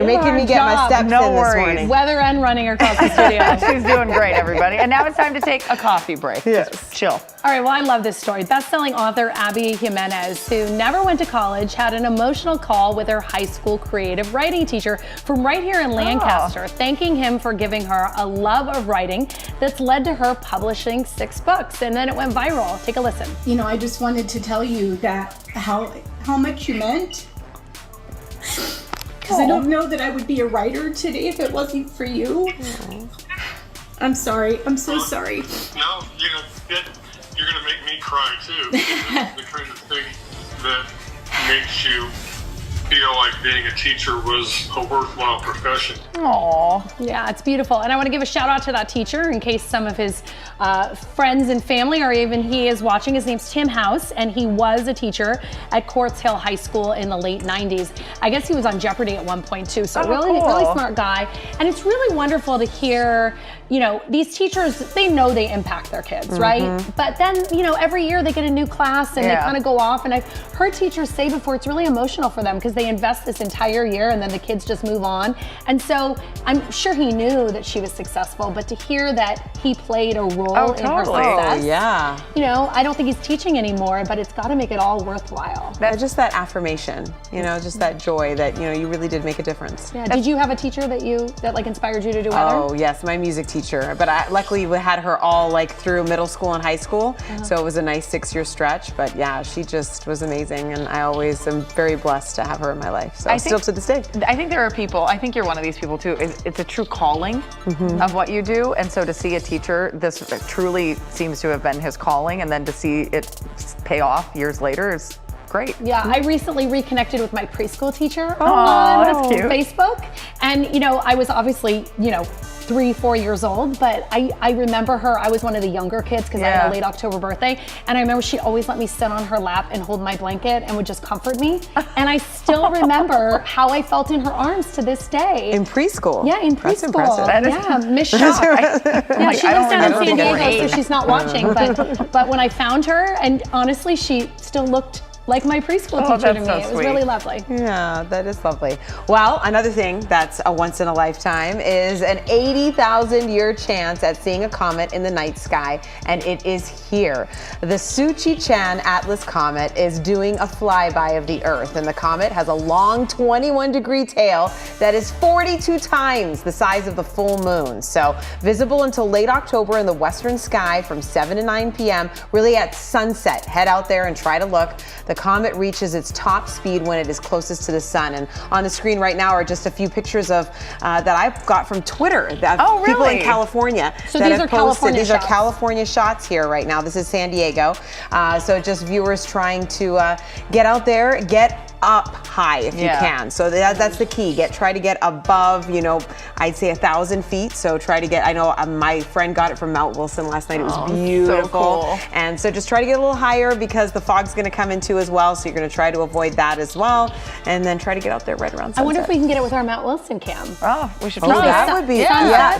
You're making me get my steps in this morning. Weather and running across the studio. She's doing great, everybody. And now it's time to take a coffee break. Yes. Just chill. All right, well, I love this story. Best-selling author Abby Jimenez, who never went to college, had an emotional call with her high school creative writing teacher from right here in Lancaster, thanking him for giving her a love of writing that's led to her publishing 6 books. And then it went viral. Take a listen. You know, I just wanted to tell you that how much you meant. Because I don't know that I would be a writer today if it wasn't for you. I'm sorry. I'm so sorry. No, you're going to make me cry too. The kind of thing that makes you feel like being a teacher was a worthwhile profession. Aww. Yeah, it's beautiful. And I want to give a shout out to that teacher in case some of his friends and family or even he is watching. His name's Tim House, and he was a teacher at Quartz Hill High School in the late 90s. I guess he was on Jeopardy at one point too. So really smart guy. And it's really wonderful to hear, these teachers, they know they impact their kids, right? But then, every year they get a new class and they kind of go off. And I've heard teachers say before, it's really emotional for them because they invest this entire year and then the kids just move on. And so I'm sure he knew that she was successful, but to hear that he played a role in her success, I don't think he's teaching anymore, but it's got to make it all worthwhile. Just that affirmation, just that joy that, you really did make a difference. Yeah. Did you have a teacher that inspired you to do better? Oh, yes, my music teacher. But I luckily had her all through middle school and high school. So it was a nice 6-year stretch. But yeah, she just was amazing. And I always am very blessed to have her in my life. So still to this day. I think there are people, I think you're one of these people too, it's a true calling of what you do. And so to see a teacher, this truly seems to have been his calling. And then to see it pay off years later is great. Yeah, I recently reconnected with my preschool teacher on Facebook. And, I was obviously, 3-4 years old, but I remember her. I was one of the younger kids because I had a late October birthday. And I remember she always let me sit on her lap and hold my blanket and would just comfort me. And I still remember how I felt in her arms to this day. In preschool? Yeah, in preschool. That's impressive. Yeah, Miss Shock. Yeah, she lives down in San Diego, so she's not watching. But when I found her, and honestly, she still looked like my preschool teacher to me. It was really lovely. Yeah, that is lovely. Well, another thing that's a once in a lifetime is an 80,000-year chance at seeing a comet in the night sky, and it is here. The Suchi-chan Atlas Comet is doing a flyby of the Earth, and the comet has a long 21-degree tail that is 42 times the size of the full moon. So visible until late October in the western sky from 7 to 9 p.m., really at sunset. Head out there and try to look. The comet reaches its top speed when it is closest to the sun. And on the screen right now are just a few pictures of that I've got from Twitter. People in California. So these are California shots. These are California shots here right now. This is San Diego. So just viewers trying to get out there, get up high if you can. So that's the key. Try to get above, I'd say 1,000 feet. So try to get, I know my friend got it from Mount Wilson last night. It was beautiful. So cool. And so just try to get a little higher because the fog's going to come in too as well. So you're going to try to avoid that as well. And then try to get out there right around sunset. I wonder if we can get it with our Mount Wilson cam. Oh, we should try that. that. Would be,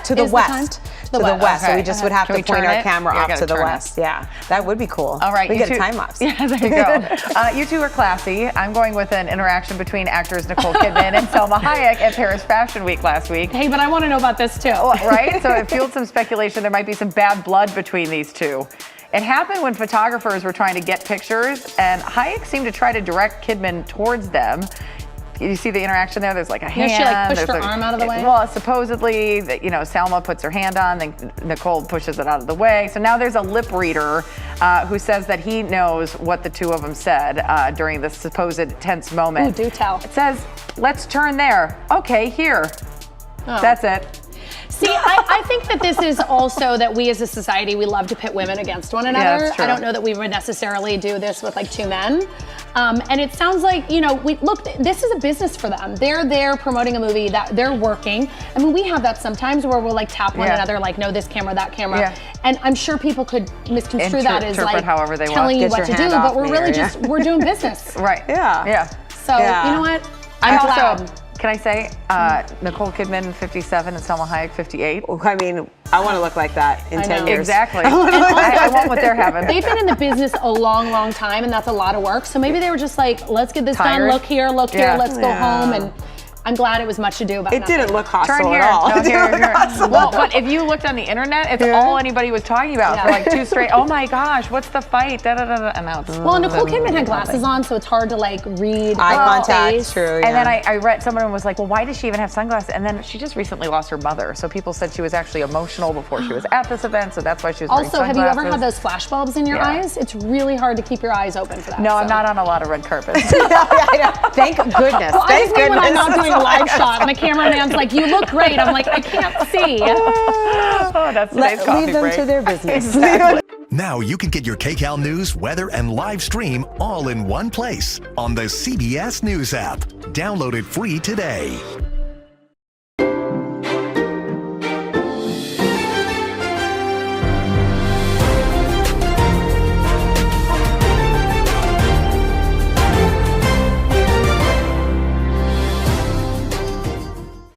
to the west. To the west. So we just would have to point our camera off to the west. Yeah, that would be cool. All right. We get a time lapse. Yeah, there you go. You two are classy. I'm going with an interaction between actors Nicole Kidman and Selma Hayek at Paris Fashion Week last week. Hey, but I want to know about this too. Right? So it fueled some speculation there might be some bad blood between these two. It happened when photographers were trying to get pictures, and Hayek seemed to try to direct Kidman towards them. You see the interaction there? There's like a hand. She pushed her arm out of the way? Well, supposedly, Selma puts her hand on, then Nicole pushes it out of the way. So now there's a lip reader who says that he knows what the two of them said during this supposed tense moment. Ooh, do tell. It says, "Let's turn there." Okay, here. Oh. That's it. See, I think that this is also that we as a society, we love to pit women against one another. Yeah, that's true. I don't know that we would necessarily do this with 2 men. And it sounds like, look, this is a business for them. They're there promoting a movie that they're working. I mean, we have that sometimes where we'll tap one another, no, this camera, that camera. Yeah. And I'm sure people could misconstrue that as however they telling you what to do, but we're really we're doing business. Right. Yeah. Yeah. So, you know what? I'm also, can I say, Nicole Kidman 57 and Selma Hayek 58? I mean, I want to look like that in 10 years. Exactly. I want what they're having. They've been in the business a long, long time, and that's a lot of work. So maybe they were just let's get this done. Look here, let's go home. And I'm glad it was much ado about It nothing. didn't look hostile Turn here. at all. No, It didn't here, look here. hostile. Well, but if you looked on the internet, it's all anybody was talking about for Yeah. like 2 straight. Oh my gosh, what's the fight? Da, da, da, da. And now it's Well, Nicole Kidman had glasses on, so it's hard to like read Eye her contact, face. true. And then yeah. I read, someone was like, well, why does she even have sunglasses? And then she just recently lost her mother. So people said she was actually emotional before she was at this event. So that's why she was wearing Also, have you ever had sunglasses. those flash bulbs in your Yeah. eyes? It's really hard to keep your eyes open for that. No, I'm so. not on a lot of red carpets. Thank goodness. Well, I Thank just mean when I'm not goodness. doing a live shot and the cameraman's like, you look great. I'm like, I can't see. Oh, that's today's coffee Leave them break. to their business. Exactly. Now you can get your Kcal news, weather, and live stream all in one place on the CBS News app. Download it free today.